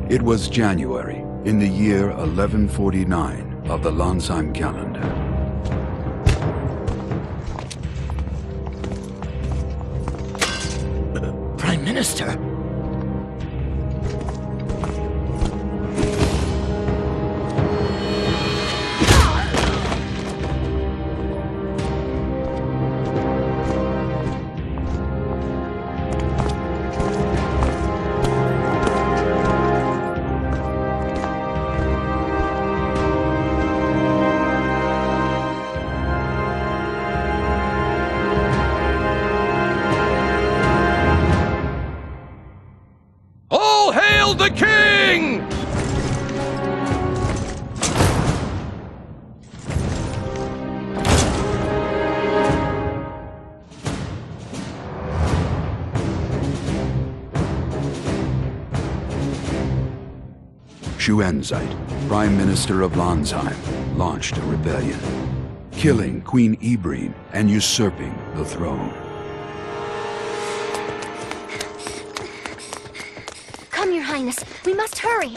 It was January, in the year 1149 of the Landsheim calendar. Prime Minister? The king! Schuenzeit, Prime Minister of Landsheim, launched a rebellion, killing Queen Ibrine and usurping the throne. Come, Your Highness. We must hurry.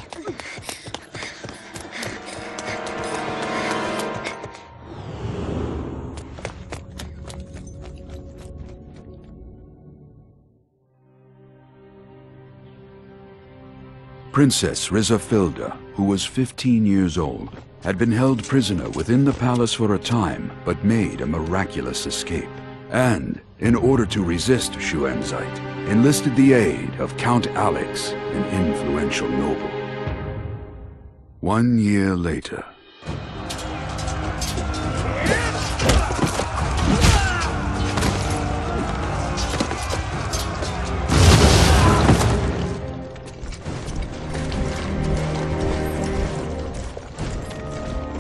Princess Rizafilda, who was 15 years old, had been held prisoner within the palace for a time, but made a miraculous escape. And, in order to resist Schuenzeit, enlisted the aid of Count Alex, an influential noble. 1 year later...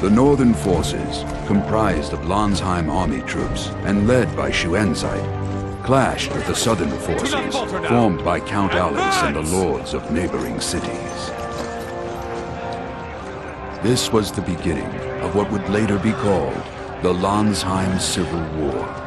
The northern forces, comprised of Landsheim army troops and led by Schuenzeit, clashed with the southern forces, formed by Count Alex and the lords of neighboring cities. This was the beginning of what would later be called the Landsheim Civil War.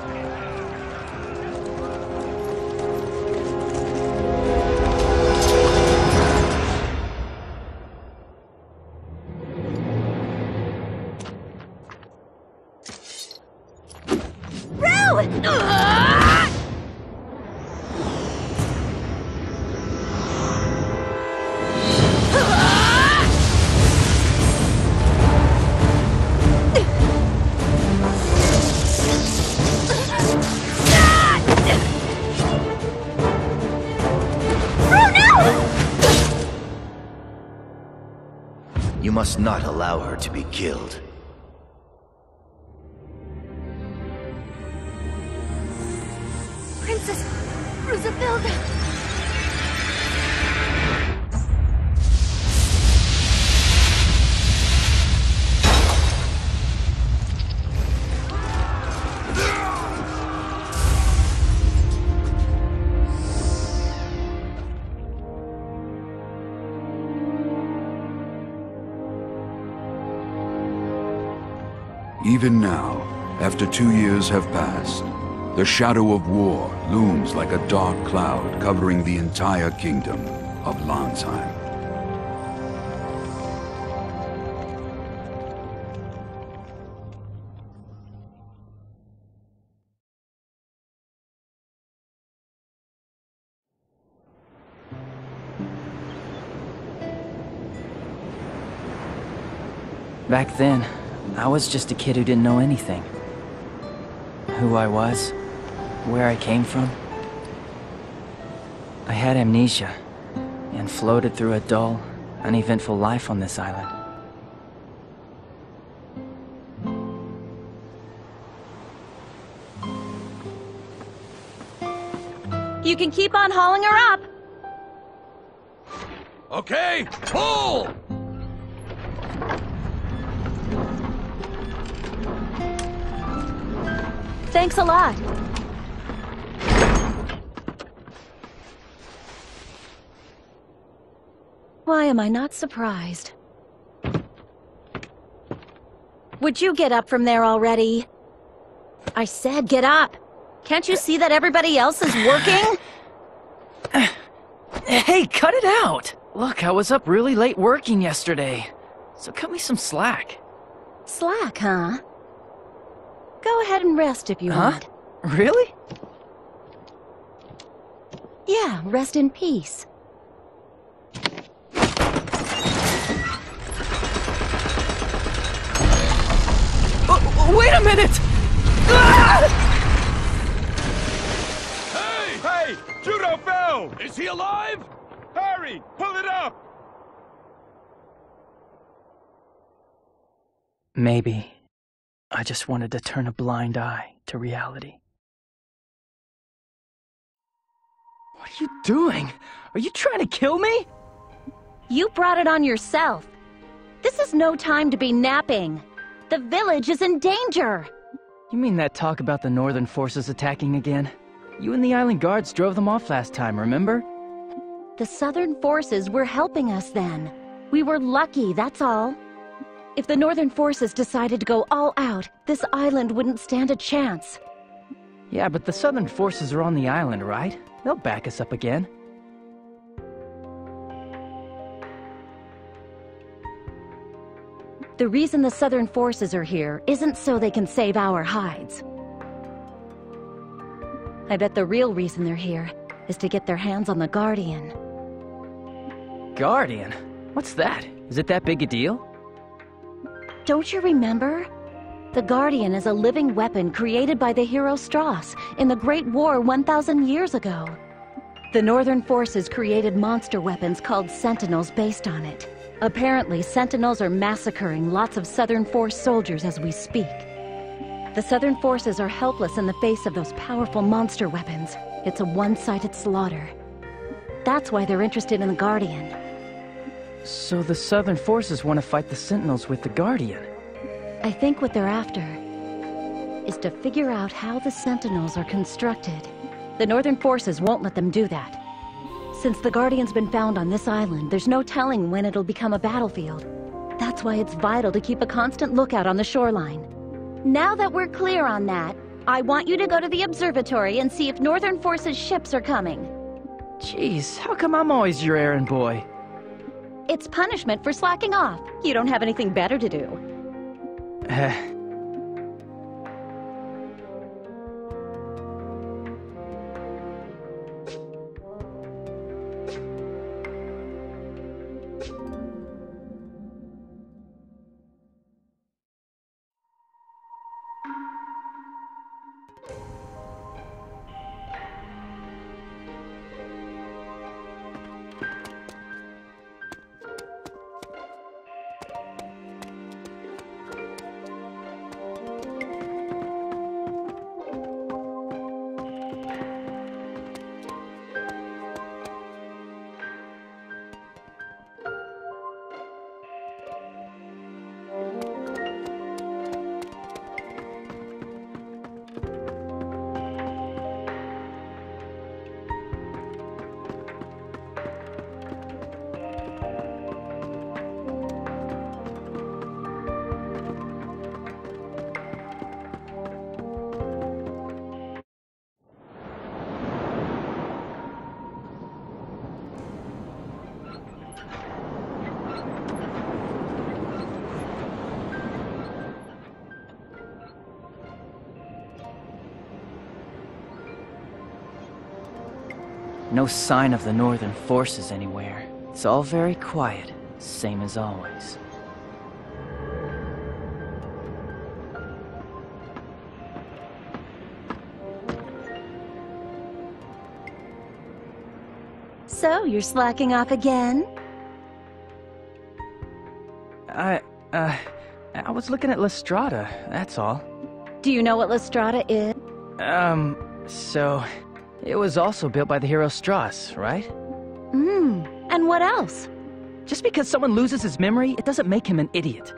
must not allow her to be killed. Princess Roosevelt! Even now, after 2 years have passed, the shadow of war looms like a dark cloud covering the entire kingdom of Landsheim. Back then, I was just a kid who didn't know anything. Who I was, where I came from. I had amnesia, and floated through a dull, uneventful life on this island. You can keep on hauling her up! Okay, pull! Thanks a lot. Why am I not surprised? Would you get up from there already? I said get up! Can't you see that everybody else is working? Hey, cut it out! Look, I was up really late working yesterday, so cut me some slack. Slack, huh? Go ahead and rest if you want. Really? Yeah, rest in peace. Wait a minute! Ah! Hey! Judo fell! Is he alive? Hurry! Pull it up! Maybe I just wanted to turn a blind eye to reality. What are you doing? Are you trying to kill me? You brought it on yourself. This is no time to be napping. The village is in danger. You mean that talk about the northern forces attacking again? You and the island guards drove them off last time, remember? The southern forces were helping us then. We were lucky, that's all. If the northern forces decided to go all out, this island wouldn't stand a chance. Yeah, but the southern forces are on the island, right? They'll back us up again. The reason the southern forces are here isn't so they can save our hides. I bet the real reason they're here is to get their hands on the Guardian. Guardian? What's that? Is it that big a deal? Don't you remember? The Guardian is a living weapon created by the hero Strauss in the Great War 1,000 years ago. The Northern Forces created monster weapons called Sentinels based on it. Apparently, Sentinels are massacring lots of Southern Force soldiers as we speak. The Southern Forces are helpless in the face of those powerful monster weapons. It's a one-sided slaughter. That's why they're interested in the Guardian. So the southern forces want to fight the Sentinels with the Guardian? I think what they're after is to figure out how the Sentinels are constructed. The Northern Forces won't let them do that. Since the Guardian's been found on this island, there's no telling when it'll become a battlefield. That's why it's vital to keep a constant lookout on the shoreline. Now that we're clear on that, I want you to go to the observatory and see if Northern Forces ships are coming. Jeez, how come I'm always your errand boy? It's punishment for slacking off. You don't have anything better to do. No sign of the northern forces anywhere. It's all very quiet, same as always. So, you're slacking off again? I was looking at Lestrada, that's all. Do you know what Lestrada is? So... It was also built by the hero Strauss, right? And what else? Just because someone loses his memory, it doesn't make him an idiot.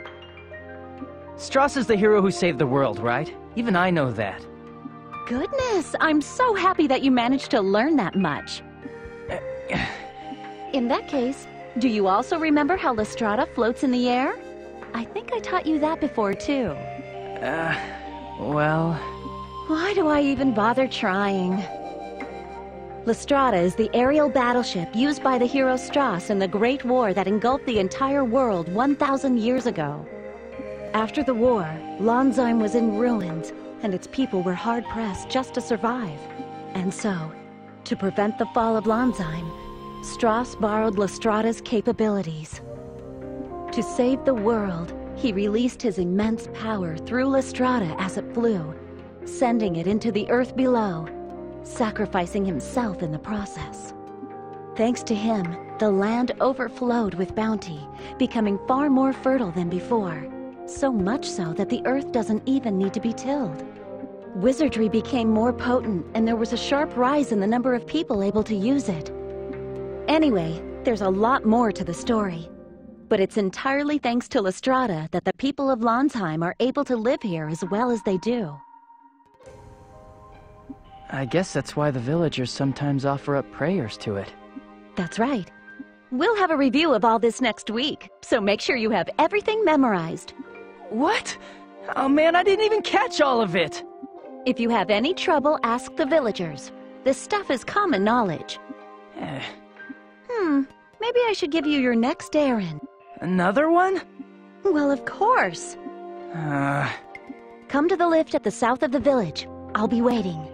Strauss is the hero who saved the world, right? Even I know that. Goodness, I'm so happy that you managed to learn that much. In that case, do you also remember how Lestrada floats in the air? I think I taught you that before, too. Well... Why do I even bother trying? Lestrada is the aerial battleship used by the hero Strauss in the Great War that engulfed the entire world 1,000 years ago. After the war, Lansheim was in ruins, and its people were hard-pressed just to survive. And so, to prevent the fall of Lansheim, Strauss borrowed Lestrada's capabilities. To save the world, he released his immense power through Lestrada as it flew, sending it into the earth below, sacrificing himself in the process. Thanks to him, the land overflowed with bounty, becoming far more fertile than before, so much so that the earth doesn't even need to be tilled. Wizardry became more potent, and there was a sharp rise in the number of people able to use it. Anyway, there's a lot more to the story. But it's entirely thanks to Lestrada that the people of Lansheim are able to live here as well as they do. I guess that's why the villagers sometimes offer up prayers to it. That's right. We'll have a review of all this next week, so make sure you have everything memorized. What? Oh man, I didn't even catch all of it! If you have any trouble, ask the villagers. This stuff is common knowledge. Maybe I should give you your next errand. Another one? Well, of course. Come to the lift at the south of the village. I'll be waiting.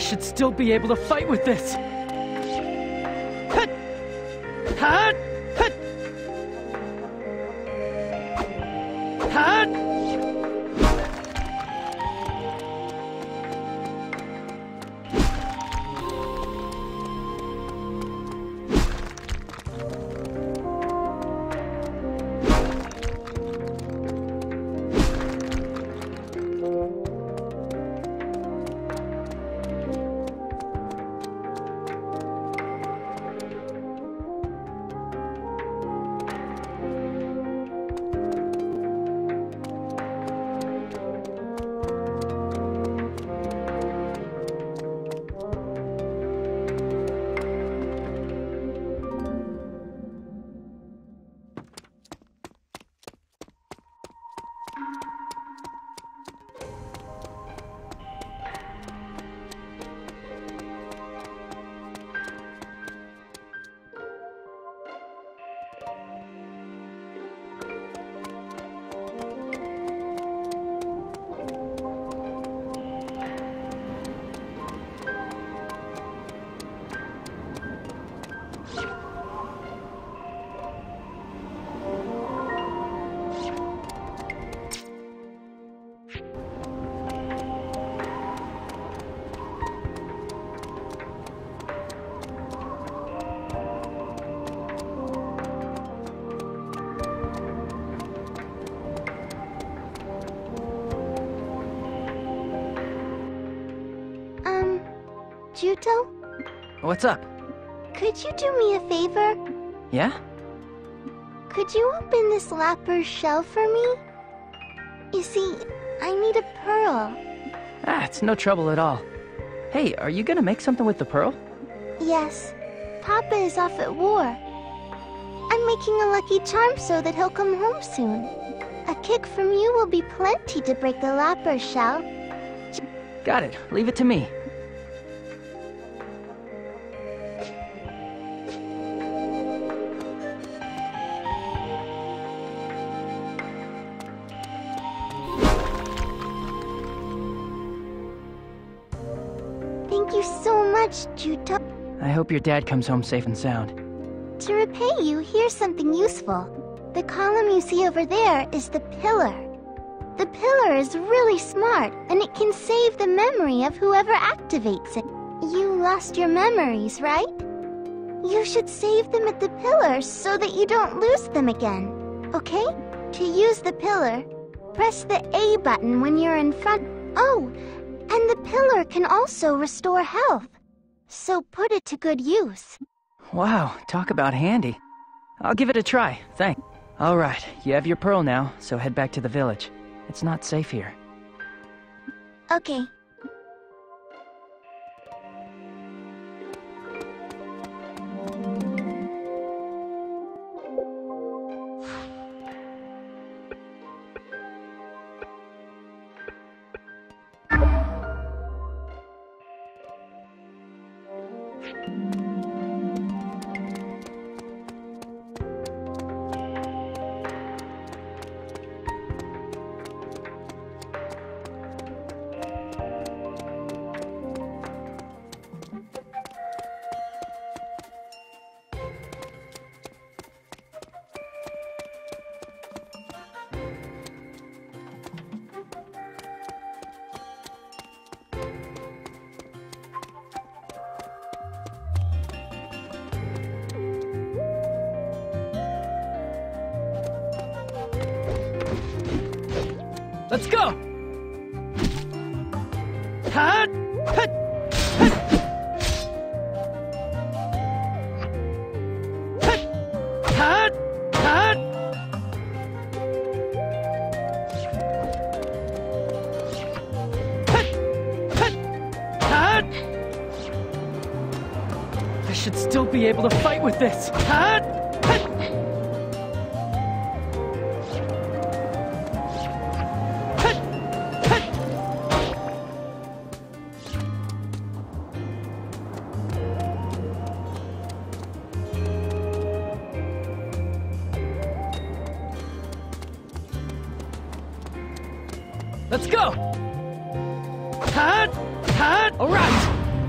should still be able to fight with this. Hut! Hut! Hut! Hut! Juto? What's up? Could you do me a favor? Yeah? Could you open this lapper's shell for me? You see, I need a pearl. Ah, it's no trouble at all. Hey, are you gonna make something with the pearl? Yes. Papa is off at war. I'm making a lucky charm so that he'll come home soon. A kick from you will be plenty to break the lapper's shell. Got it. Leave it to me. Thank you so much, Juto. I hope your dad comes home safe and sound. To repay you, here's something useful. The column you see over there is the pillar. The pillar is really smart, and it can save the memory of whoever activates it. You lost your memories, right? You should save them at the pillar so that you don't lose them again, okay? To use the pillar, press the A button when you're in front. Oh, and the pillar can also restore health, so put it to good use. Wow, talk about handy. I'll give it a try, thanks. Alright, you have your pearl now, so head back to the village. It's not safe here. Okay. Let's go! Hut! Hut! Hut! Hut! Hut! Hut! Hut! Hut! Hut! I should still be able to fight with this. Hut! Hut! Let's go! Hut! Hut! All right!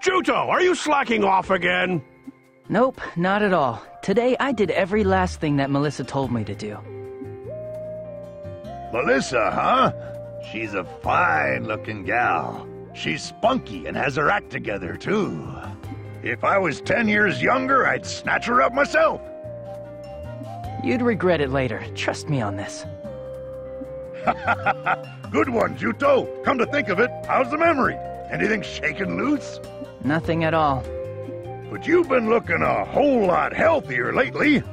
Juto, are you slacking off again? Nope, not at all. Today I did every last thing that Melissa told me to do. Melissa, huh? She's a fine-looking gal. She's spunky and has her act together, too. If I was 10 years younger, I'd snatch her up myself. You'd regret it later. Trust me on this. Good one, Juto. Come to think of it, how's the memory? Anything shaken loose? Nothing at all. But you've been looking a whole lot healthier lately.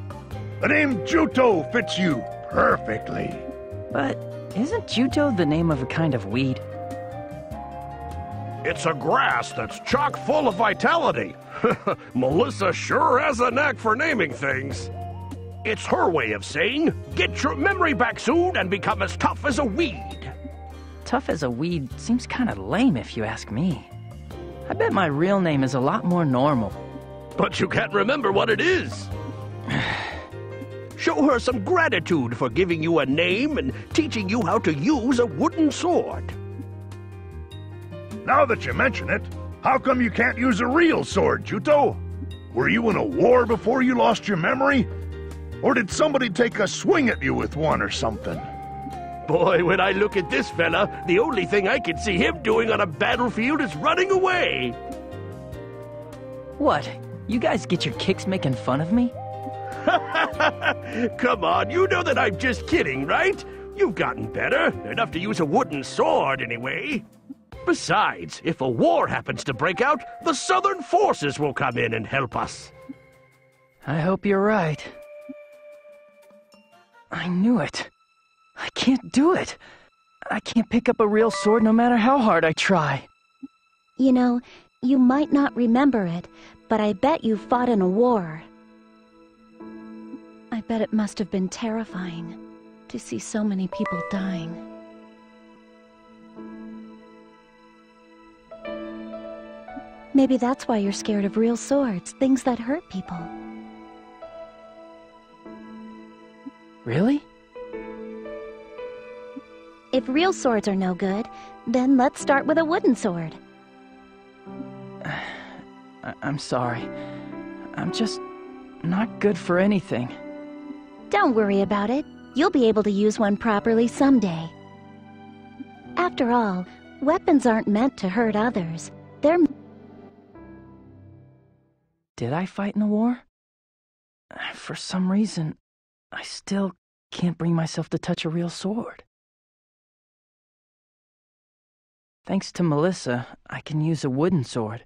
The name Juto fits you perfectly. But isn't Juto the name of a kind of weed? It's a grass that's chock full of vitality. Melissa sure has a knack for naming things. It's her way of saying, get your memory back soon and become as tough as a weed. Tough as a weed seems kind of lame if you ask me. I bet my real name is a lot more normal. But you can't remember what it is. Show her some gratitude for giving you a name and teaching you how to use a wooden sword. Now that you mention it, how come you can't use a real sword, Juto? Were you in a war before you lost your memory? Or did somebody take a swing at you with one or something? Boy, when I look at this fella, the only thing I can see him doing on a battlefield is running away. What? You guys get your kicks making fun of me? Come on, you know that I'm just kidding, right? You've gotten better, enough to use a wooden sword anyway. Besides, if a war happens to break out, the Southern forces will come in and help us. I hope you're right. I knew it. I can't do it. I can't pick up a real sword no matter how hard I try. You know, you might not remember it, but I bet you fought in a war. I bet it must have been terrifying to see so many people dying. Maybe that's why you're scared of real swords, things that hurt people. Really? If real swords are no good, then let's start with a wooden sword. I'm sorry. I'm just not good for anything. Don't worry about it. You'll be able to use one properly someday. After all, weapons aren't meant to hurt others. They're... Did I fight in the war? For some reason, I still can't bring myself to touch a real sword. Thanks to Melissa, I can use a wooden sword.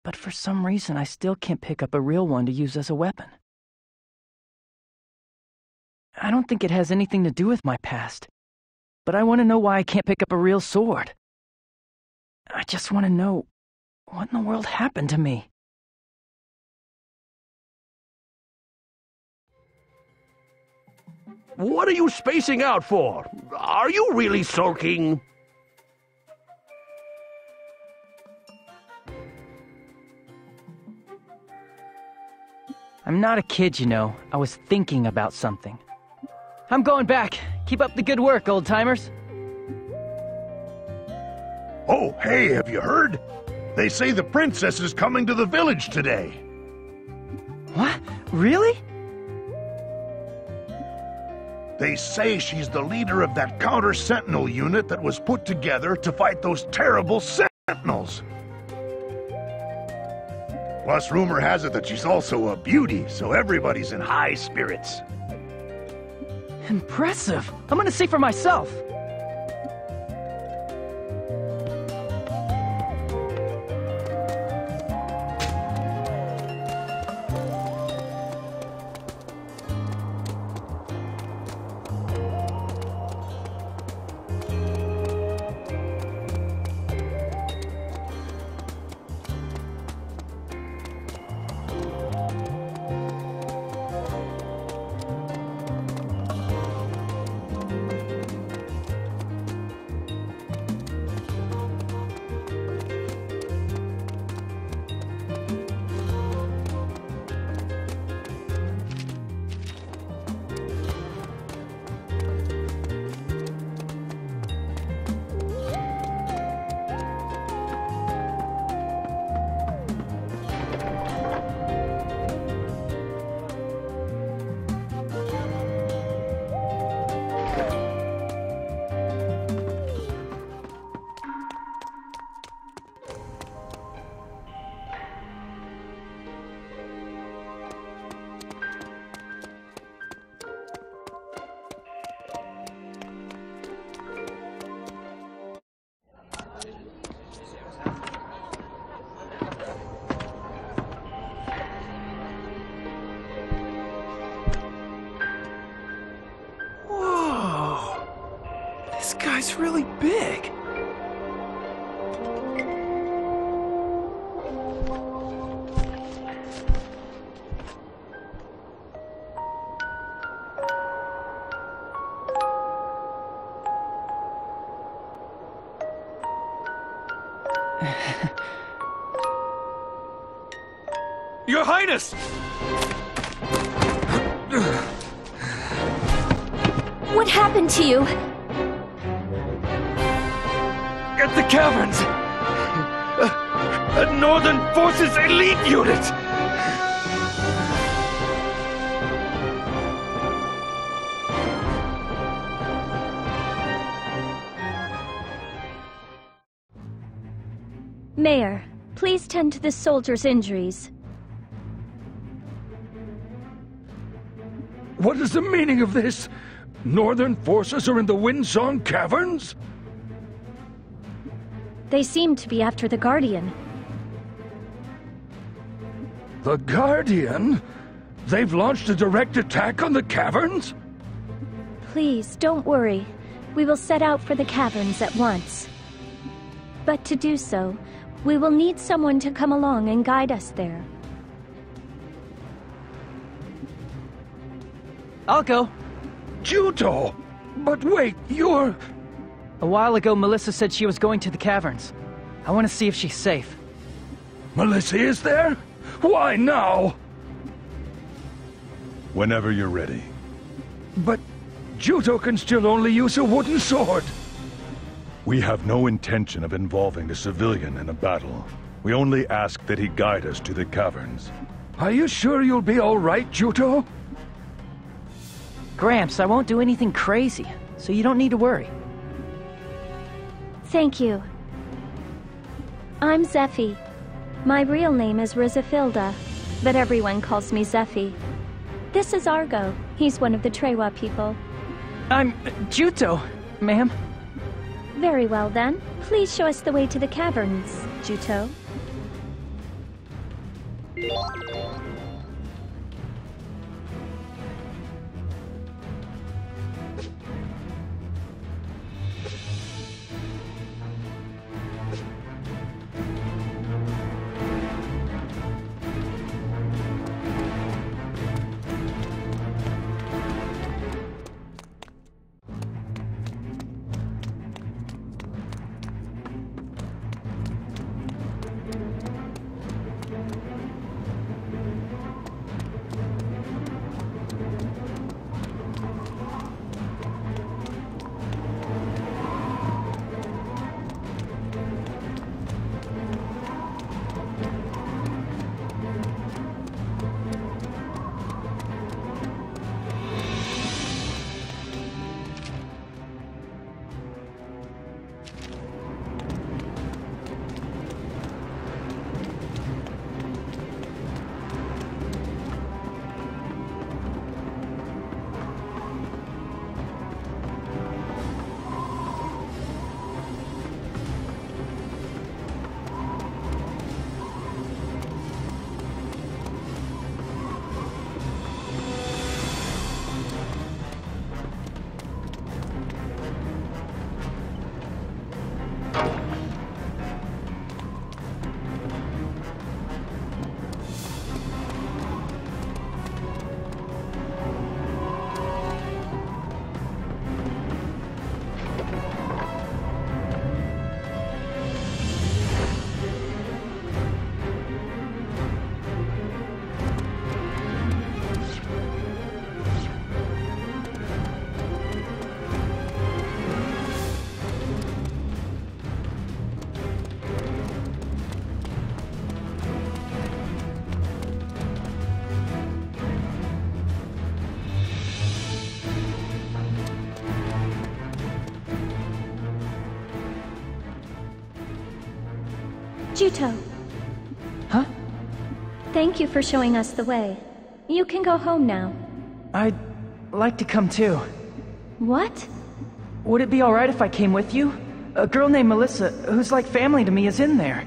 But for some reason, I still can't pick up a real one to use as a weapon. I don't think it has anything to do with my past, but I want to know why I can't pick up a real sword. I just want to know what in the world happened to me. What are you spacing out for? Are you really sulking? I'm not a kid, you know. I was thinking about something. I'm going back. Keep up the good work, old-timers. Oh, hey, have you heard? They say the princess is coming to the village today. What? Really? They say she's the leader of that counter-sentinel unit that was put together to fight those terrible sentinels. Plus, rumor has it that she's also a beauty, so everybody's in high spirits. Impressive. I'm gonna see for myself. guy's really big. Your Highness! What happened to you? At the caverns! A Northern Forces elite unit! Mayor, please tend to the soldier's injuries. What is the meaning of this? Northern Forces are in the Windsong Caverns? They seem to be after the Guardian. The Guardian? They've launched a direct attack on the caverns? Please, don't worry. We will set out for the caverns at once. But to do so, we will need someone to come along and guide us there. I'll go. Juto! But wait, you're... A while ago, Melissa said she was going to the caverns. I want to see if she's safe. Melissa is there? Why now? Whenever you're ready. But Juto can still only use a wooden sword. We have no intention of involving a civilian in a battle. We only ask that he guide us to the caverns. Are you sure you'll be all right, Juto? Gramps, I won't do anything crazy, so you don't need to worry. Thank you. I'm Zephy. My real name is Rizafilda, but everyone calls me Zephy. This is Argo. He's one of the Trewa people. I'm Juto, ma'am. Very well then. Please show us the way to the caverns, Juto. Juto. Huh? Thank you for showing us the way. You can go home now. I'd like to come too. What? Would it be alright if I came with you? A girl named Melissa, who's like family to me, is in there.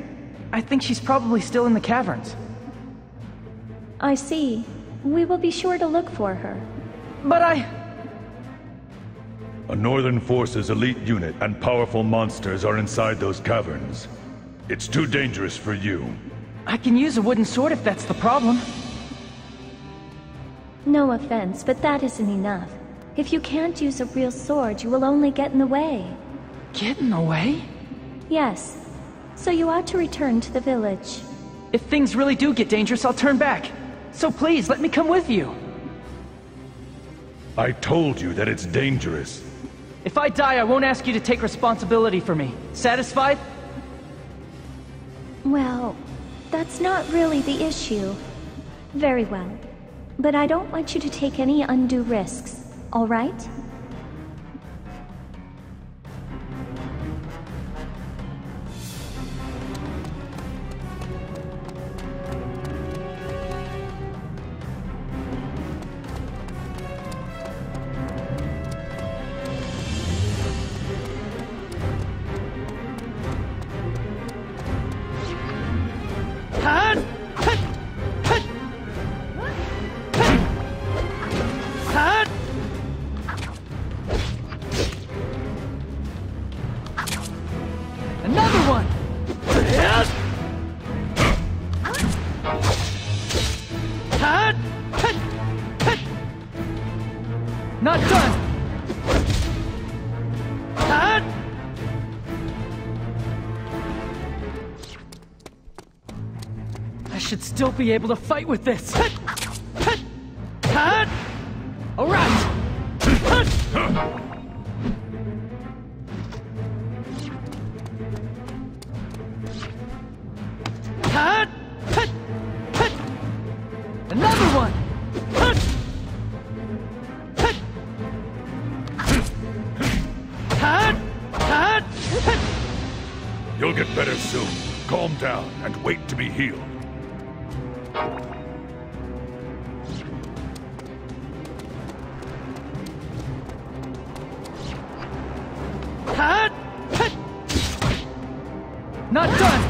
I think she's probably still in the caverns. I see. We will be sure to look for her. But A Northern Forces elite unit and powerful monsters are inside those caverns. It's too dangerous for you. I can use a wooden sword if that's the problem. No offense, but that isn't enough. If you can't use a real sword, you will only get in the way. Get in the way? Yes. So you ought to return to the village. If things really do get dangerous, I'll turn back. So please, let me come with you. I told you that it's dangerous. If I die, I won't ask you to take responsibility for me. Satisfied? Well, that's not really the issue. Very well. But I don't want you to take any undue risks, all right? Not done! I should still be able to fight with this. All right! Another one! You'll get better soon. Calm down and wait to be healed. Not done!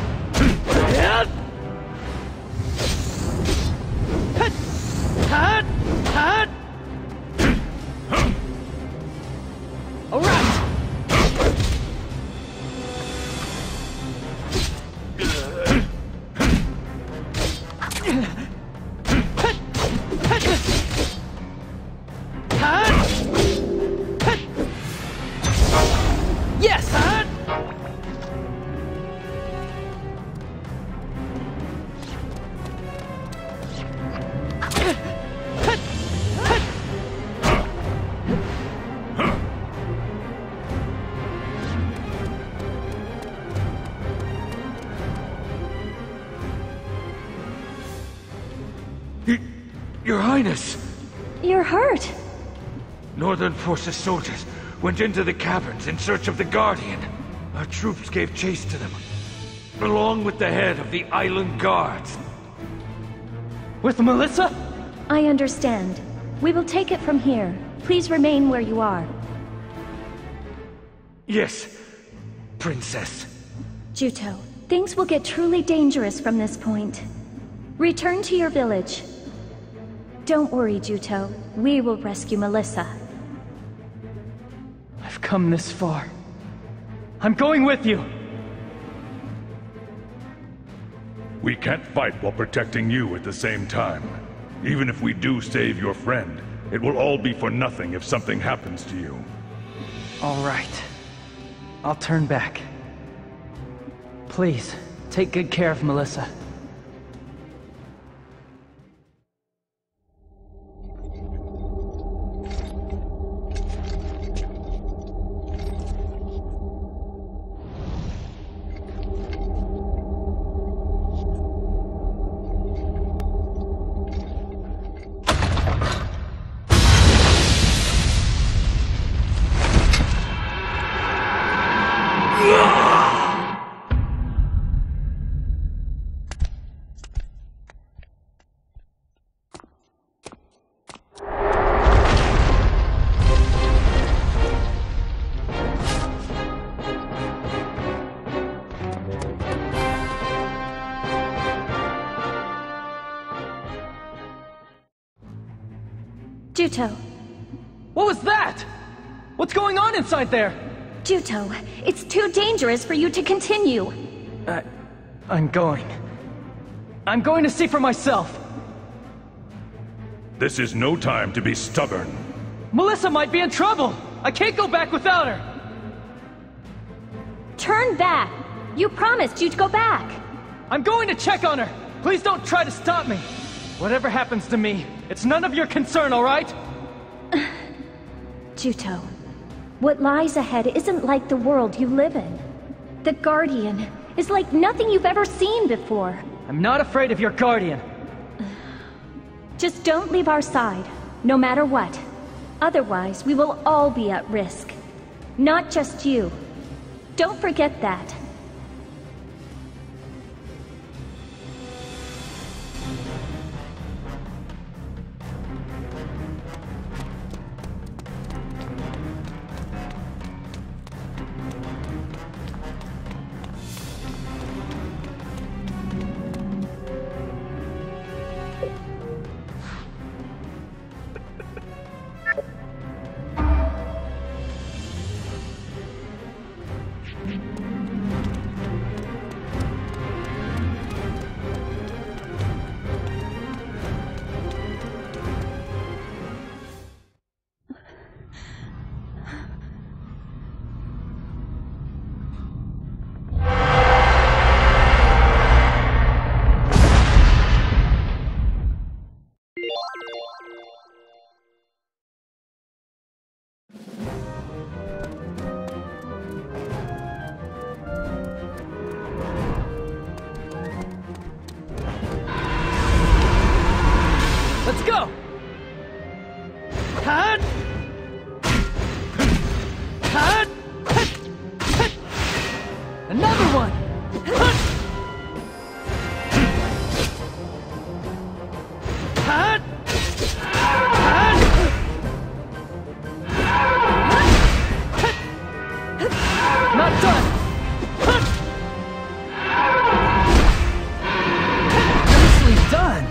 All right! Yes! Your Highness! You're hurt! Northern Forces soldiers went into the caverns in search of the Guardian. Our troops gave chase to them, along with the head of the island guards. With Melissa? I understand. We will take it from here. Please remain where you are. Yes, Princess. Juto, things will get truly dangerous from this point. Return to your village. Don't worry, Juto. We will rescue Melissa. I've come this far. I'm going with you! We can't fight while protecting you at the same time. Even if we do save your friend, it will all be for nothing if something happens to you. All right. I'll turn back. Please, take good care of Melissa. Juto. What was that? What's going on inside there? Juto, it's too dangerous for you to continue. I'm going. I'm going to see for myself. This is no time to be stubborn. Melissa might be in trouble. I can't go back without her. Turn back. You promised you'd go back. I'm going to check on her. Please don't try to stop me. Whatever happens to me, it's none of your concern, all right? Juto, what lies ahead isn't like the world you live in. The Guardian is like nothing you've ever seen before. I'm not afraid of your Guardian. Just don't leave our side, no matter what. Otherwise, we will all be at risk. Not just you. Don't forget that. Let's go! Another one! Not done! Nicely done!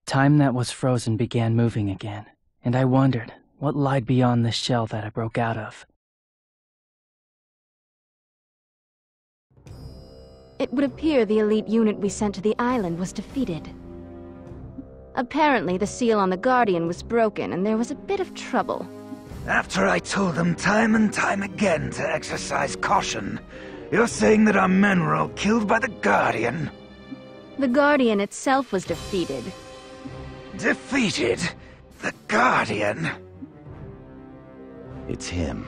Time that was frozen began moving again, and I wondered what lied beyond the shell that I broke out of. It would appear the elite unit we sent to the island was defeated. Apparently, the seal on the Guardian was broken, and there was a bit of trouble. After I told them time and time again to exercise caution, you're saying that our men were all killed by the Guardian? The Guardian itself was defeated. Defeated? The Guardian? It's him.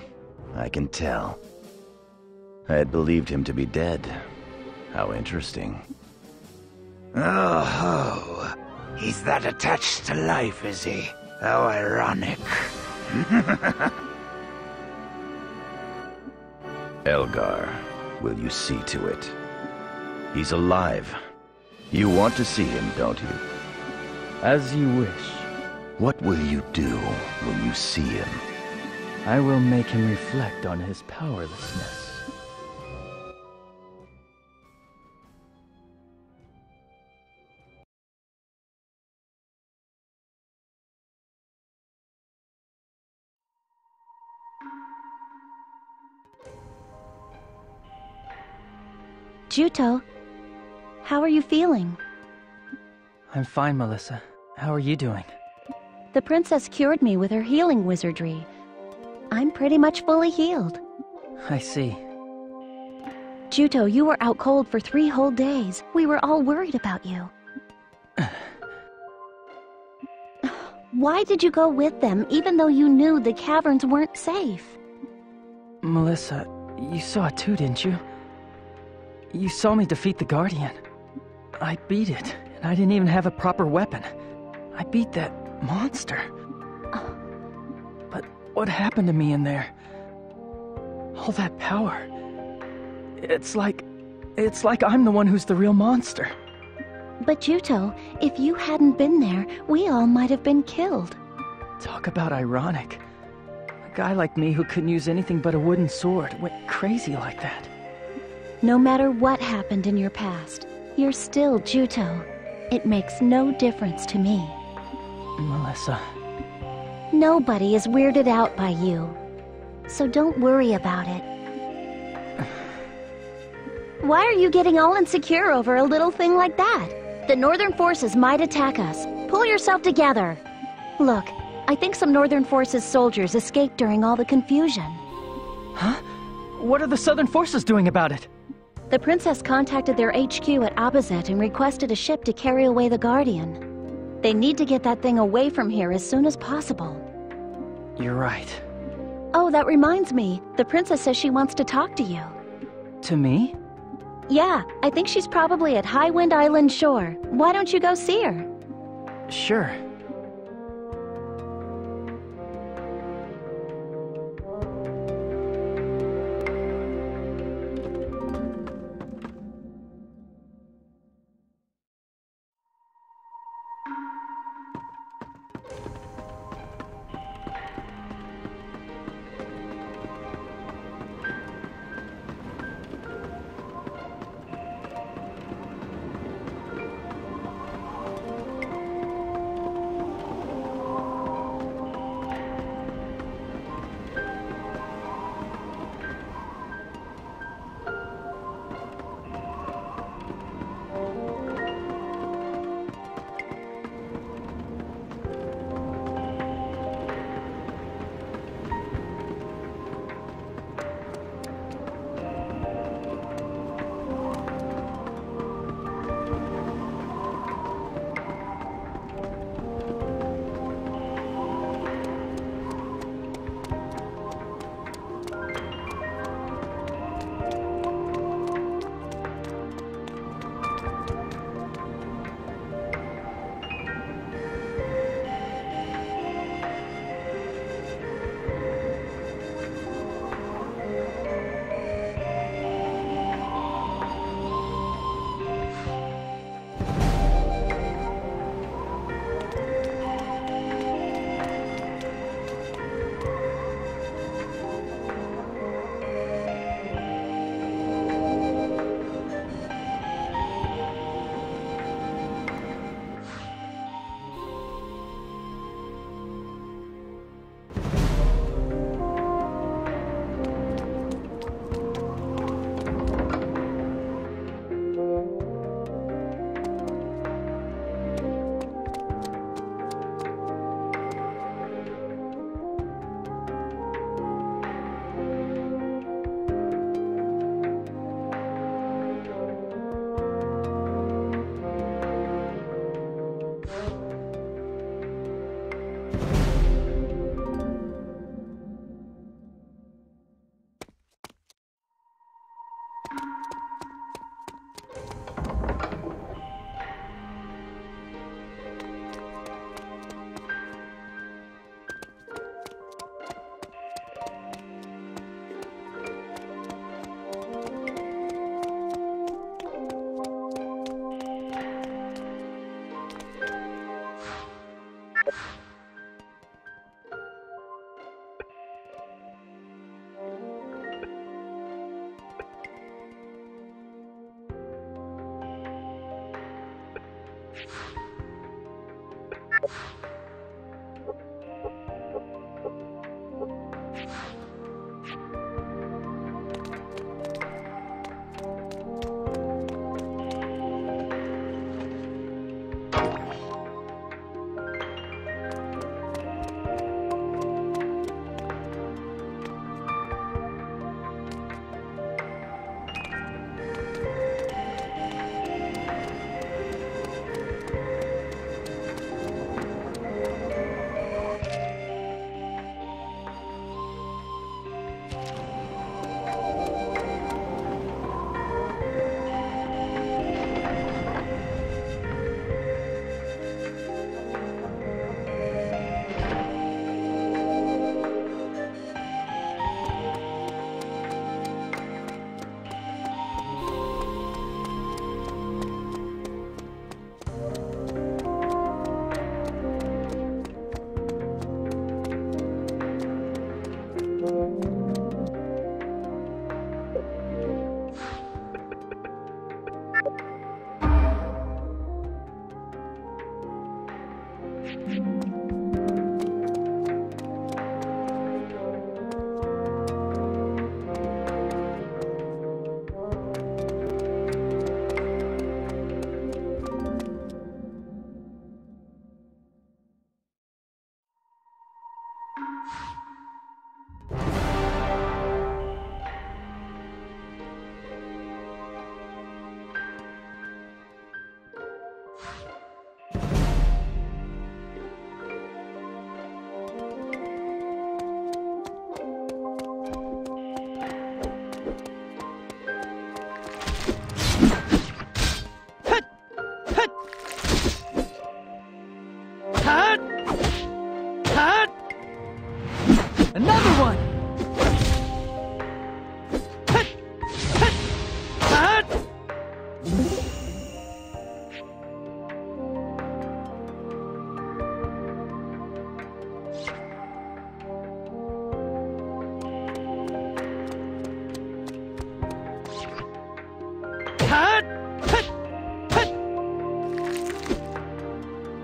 I can tell. I had believed him to be dead. How interesting. Oh, he's that attached to life, is he? How ironic. Elgar, will you see to it? He's alive. You want to see him, don't you? As you wish. What will you do when you see him? I will make him reflect on his powerlessness. Juto, how are you feeling? I'm fine, Melissa. How are you doing? The princess cured me with her healing wizardry. I'm pretty much fully healed. I see. Juto, you were out cold for 3 whole days. We were all worried about you. Why did you go with them, even though you knew the caverns weren't safe? Melissa, you saw it too, didn't you? You saw me defeat the Guardian. I beat it, and I didn't even have a proper weapon. I beat that monster. But what happened to me in there? All that power. It's like I'm the one who's the real monster. But Juto, if you hadn't been there, we all might have been killed. Talk about ironic. A guy like me who couldn't use anything but a wooden sword went crazy like that. No matter what happened in your past, you're still Juto. It makes no difference to me. Melissa. Nobody is weirded out by you. So don't worry about it. Why are you getting all insecure over a little thing like that? The Northern forces might attack us. Pull yourself together. Look, I think some Northern forces soldiers escaped during all the confusion. Huh? What are the Southern forces doing about it? The princess contacted their HQ at Abazet and requested a ship to carry away the Guardian. They need to get that thing away from here as soon as possible. You're right. Oh, that reminds me. The princess says she wants to talk to you. To me? Yeah, I think she's probably at Highwind Island shore. Why don't you go see her? Sure.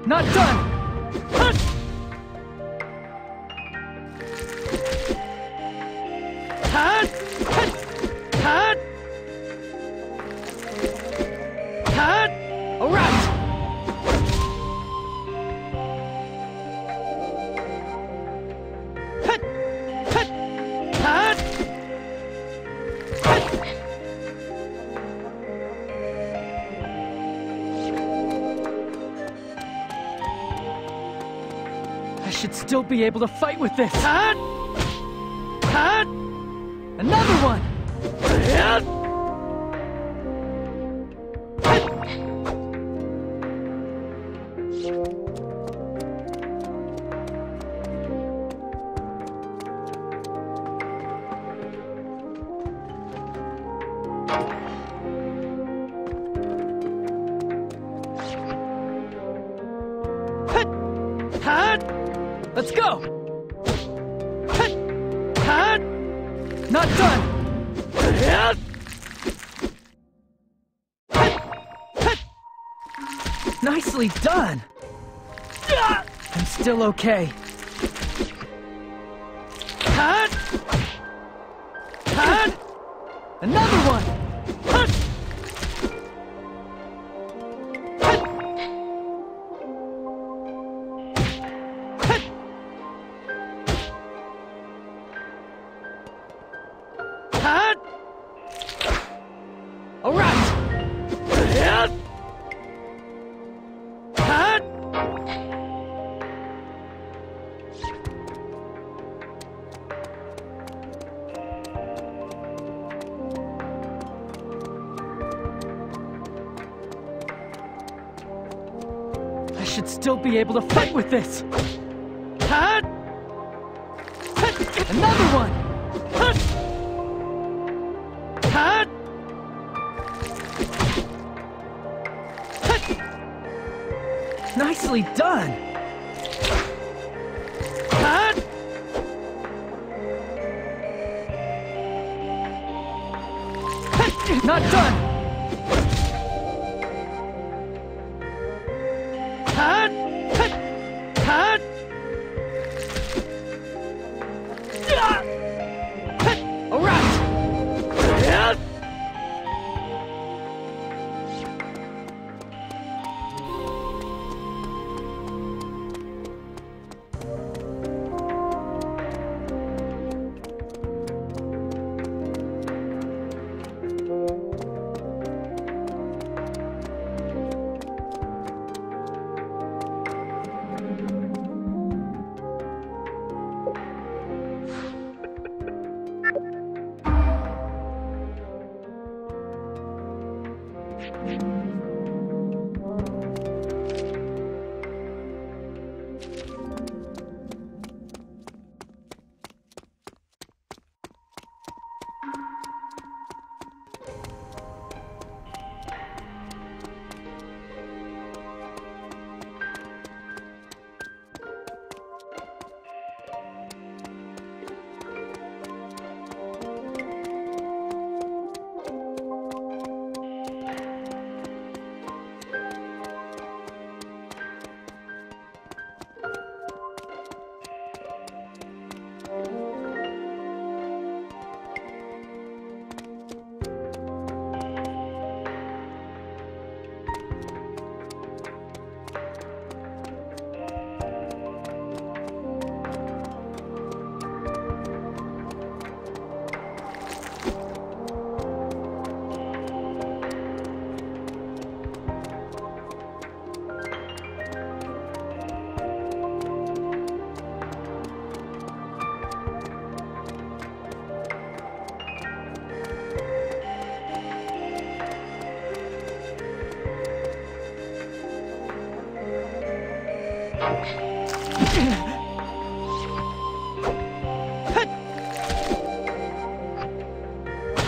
Not done! Still be able to fight with this. Another one. Let's go! Not done! Nicely done! I'm still okay. Another one! Should still be able to fight with this. Another one. Nicely done. Not done.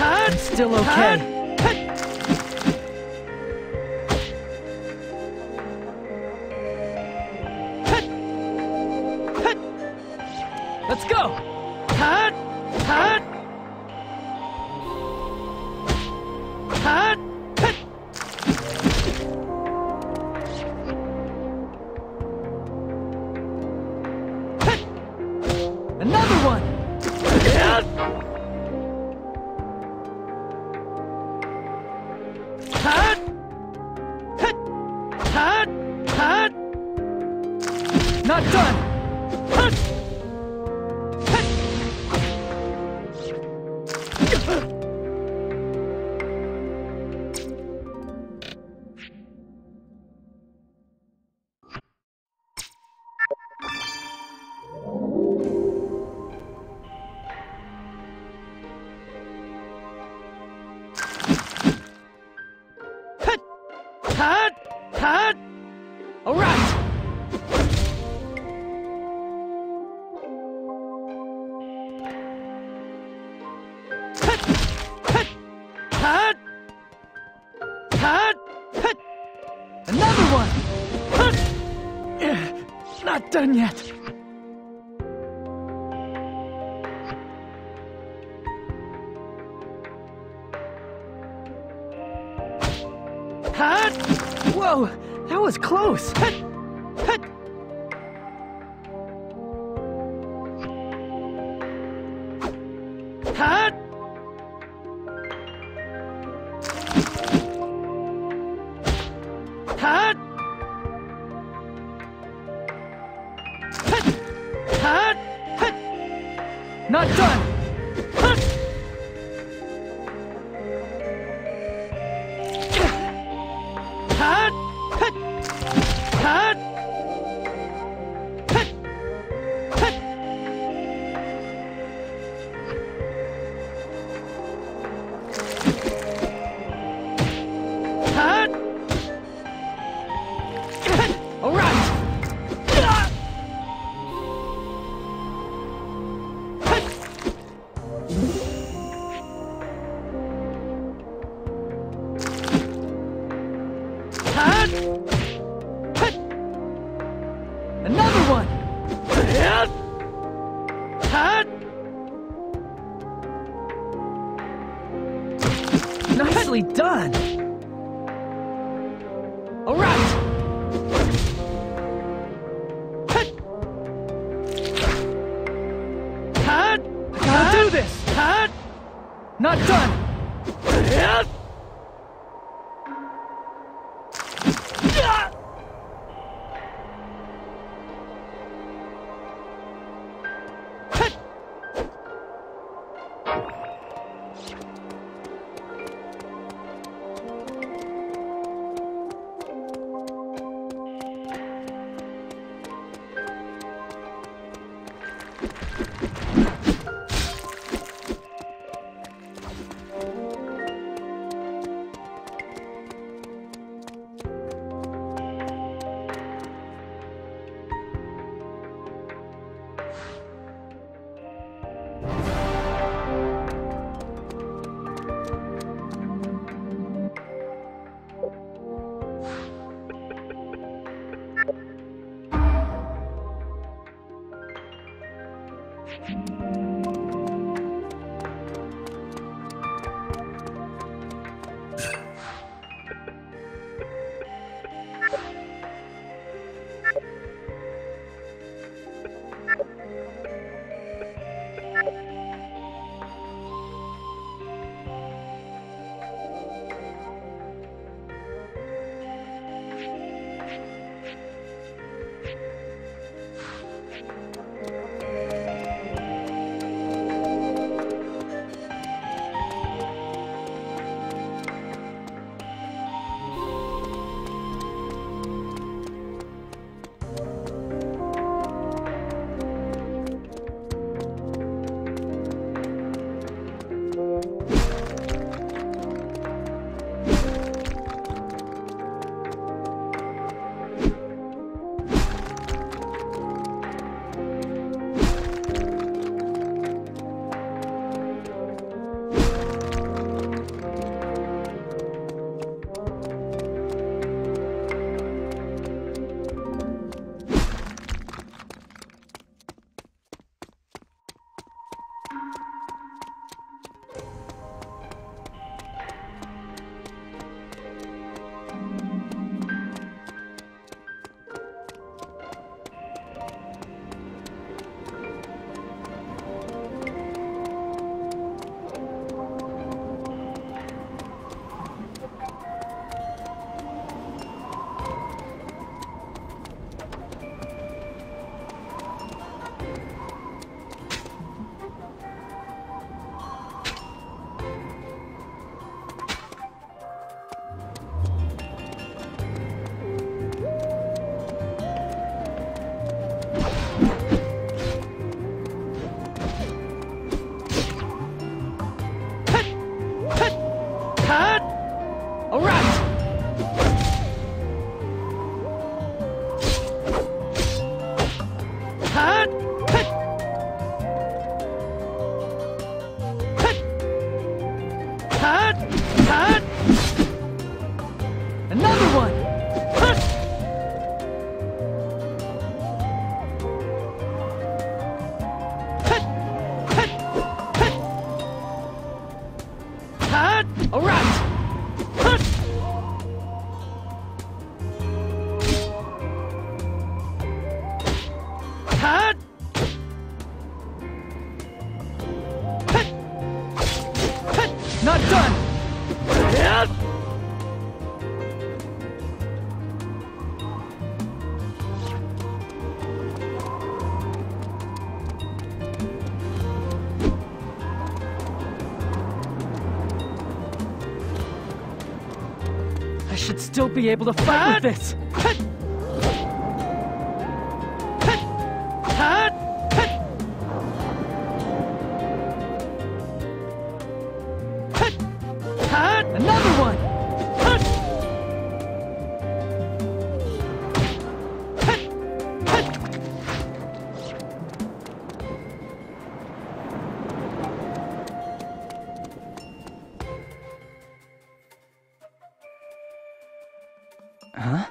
I'm still okay. Let's go! Another one! Not done! All right! Another one! Not done yet. Whoa, that was close. Not done. All right. Another one! Nicely done! All right! I'll do this! Not done! All right! Not done! I should still be able to fight with this! Another one! Huh?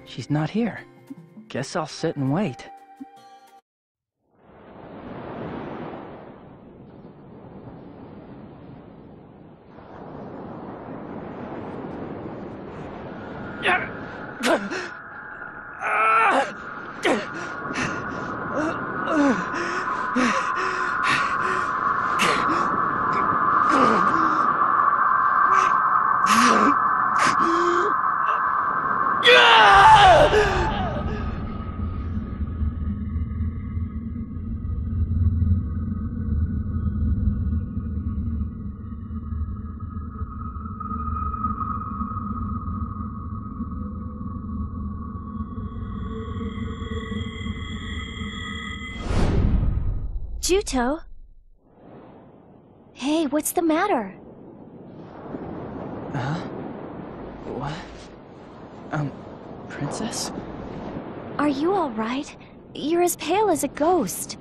She's not here. Guess I'll sit and wait. Juto? Hey, what's the matter? What? Princess? Are you all right? You're as pale as a ghost.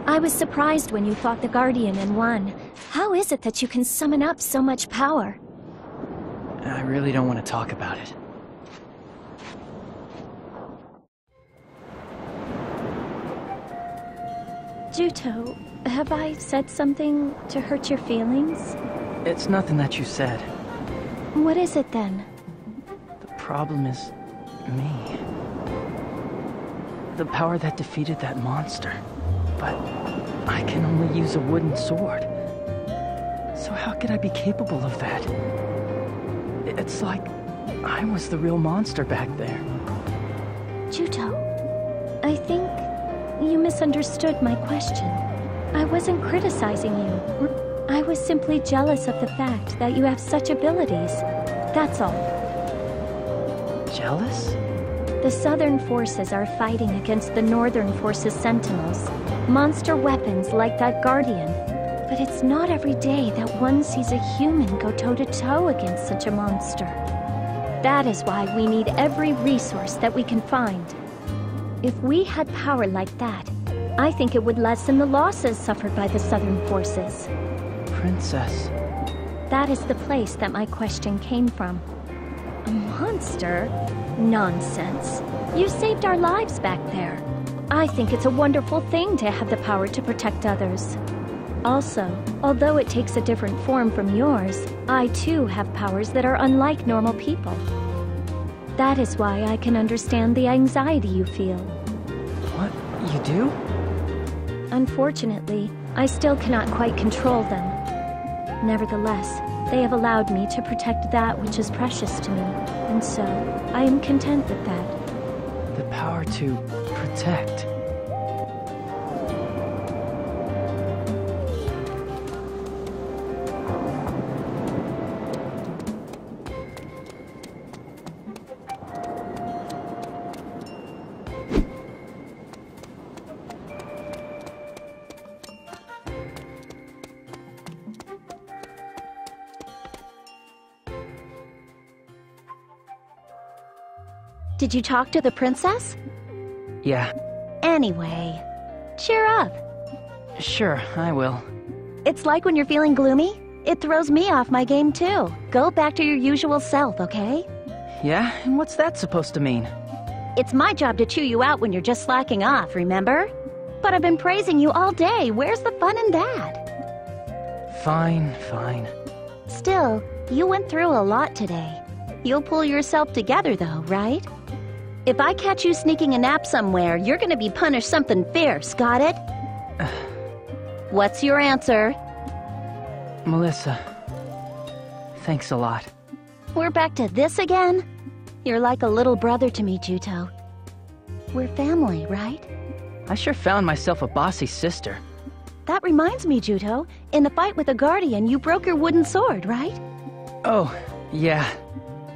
I was surprised when you fought the Guardian and won. How is it that you can summon up so much power? I really don't want to talk about it. Juto, have I said something to hurt your feelings? It's nothing that you said. What is it then? The problem is me. The power that defeated that monster. But I can only use a wooden sword. So how could I be capable of that? It's like I was the real monster back there. Juto, I think you misunderstood my question. I wasn't criticizing you. I was simply jealous of the fact that you have such abilities. That's all. Jealous? The Southern forces are fighting against the Northern forces' sentinels. Monster weapons like that Guardian. But it's not every day that one sees a human go toe-to-toe against such a monster. That is why we need every resource that we can find. If we had power like that, I think it would lessen the losses suffered by the Southern forces. Princess. That is the place that my question came from. A monster? Nonsense. You saved our lives back there. I think it's a wonderful thing to have the power to protect others. Also, although it takes a different form from yours, I too have powers that are unlike normal people. That is why I can understand the anxiety you feel. What? You do? Unfortunately, I still cannot quite control them. Nevertheless, they have allowed me to protect that which is precious to me, and so I am content with that. The power to protect. Did you talk to the princess? Yeah. Anyway, cheer up. Sure, I will. It's like when you're feeling gloomy. It throws me off my game too. Go back to your usual self, okay? Yeah? And what's that supposed to mean? It's my job to chew you out when you're just slacking off, remember? But I've been praising you all day. Where's the fun in that? Fine, fine. Still, you went through a lot today. You'll pull yourself together though, right? If I catch you sneaking a nap somewhere, you're gonna be punished something fierce, got it? What's your answer? Melissa, thanks a lot. We're back to this again? You're like a little brother to me, Juto. We're family, right? I sure found myself a bossy sister. That reminds me, Juto. In the fight with the Guardian, you broke your wooden sword, right? Oh, yeah.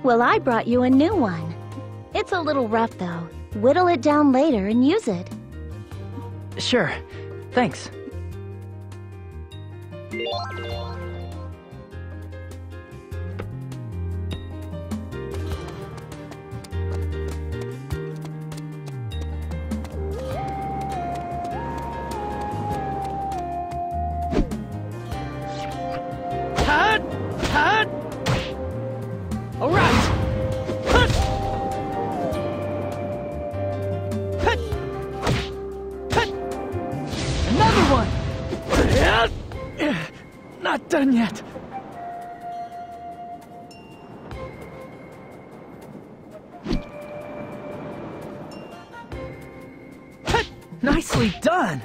Well, I brought you a new one. It's a little rough, though. Whittle it down later and use it. Sure. Thanks. All right. Another one. Not done yet. Nicely done.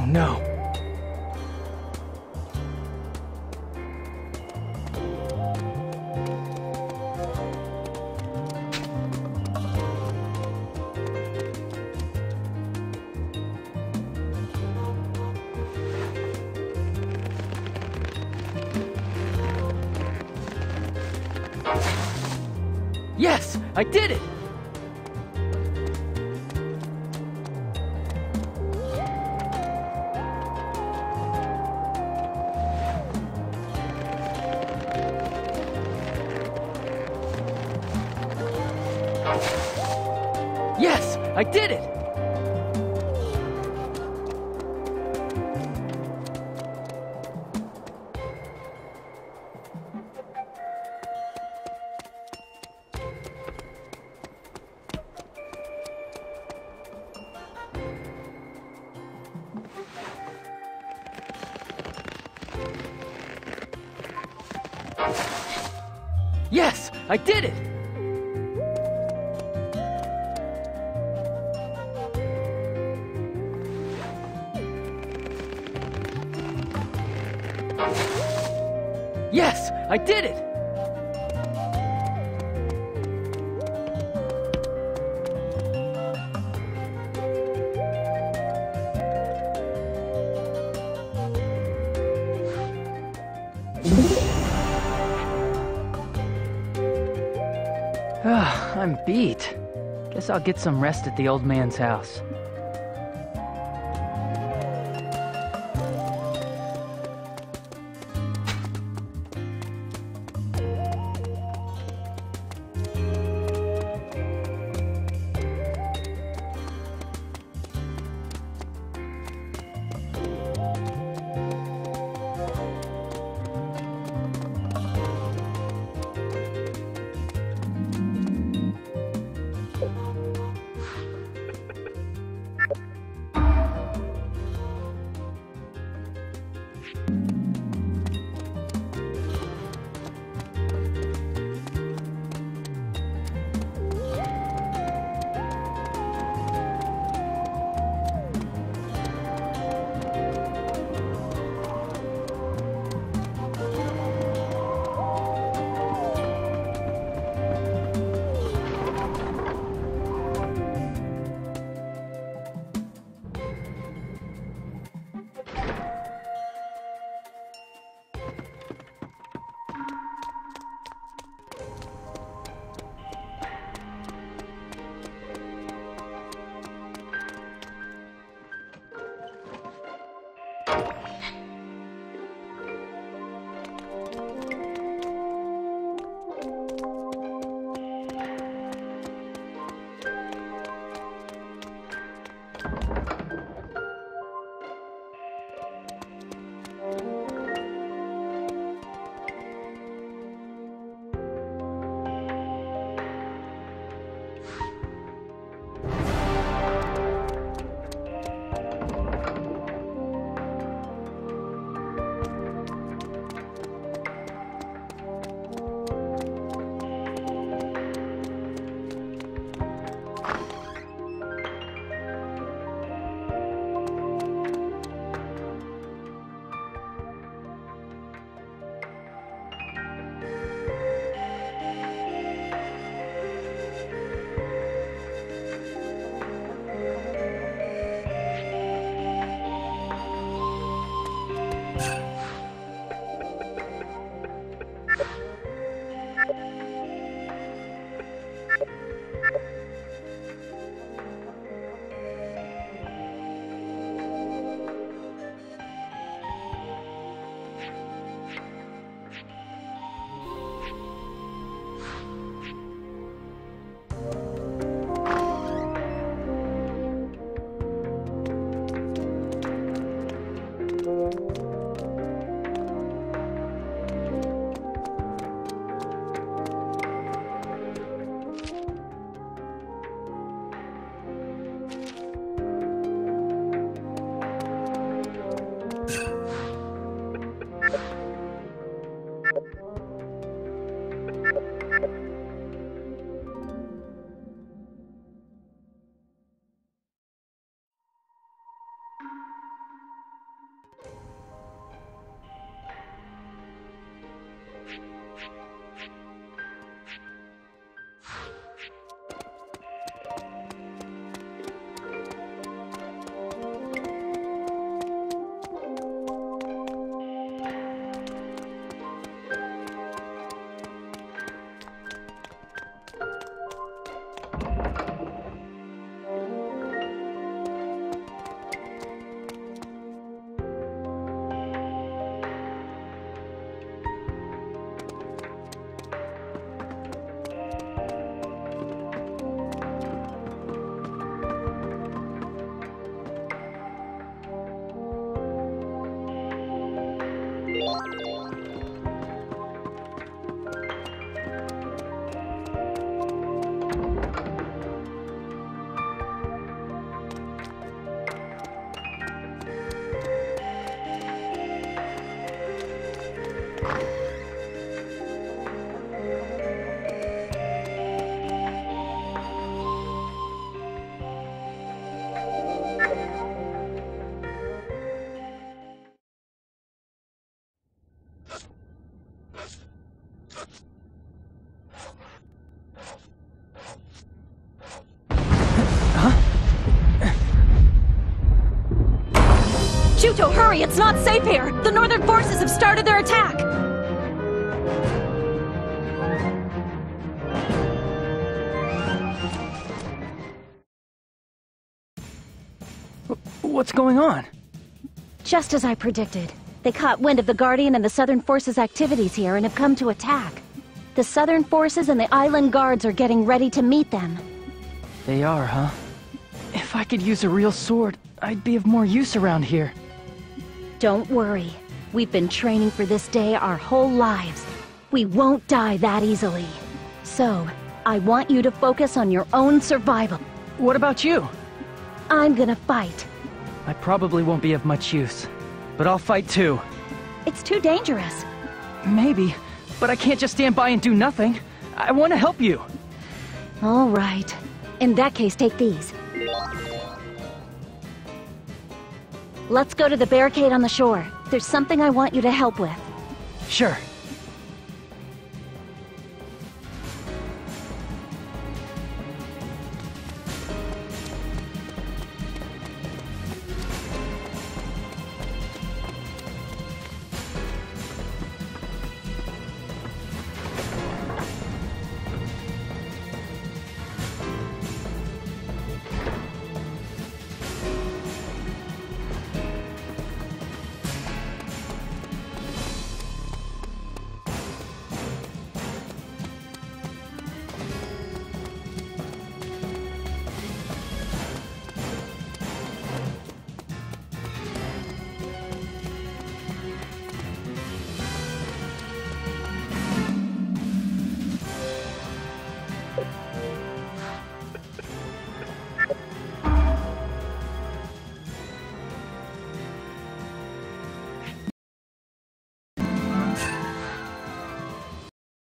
No. Yes, I did it! Yes, I did it! Yes, I did it! Yes, I did it! I'm beat. Guess I'll get some rest at the old man's house. Shuto, hurry! It's not safe here! The Northern forces have started their attack! What's going on? Just as I predicted. They caught wind of the Guardian and the Southern Forces' activities here and have come to attack. The Southern Forces and the Island Guards are getting ready to meet them. They are, huh? If I could use a real sword, I'd be of more use around here. Don't worry. We've been training for this day our whole lives. We won't die that easily. So, I want you to focus on your own survival. What about you? I'm gonna fight. I probably won't be of much use, but I'll fight too. It's too dangerous. Maybe, but I can't just stand by and do nothing. I want to help you. All right. In that case, take these. Let's go to the barricade on the shore. There's something I want you to help with. Sure.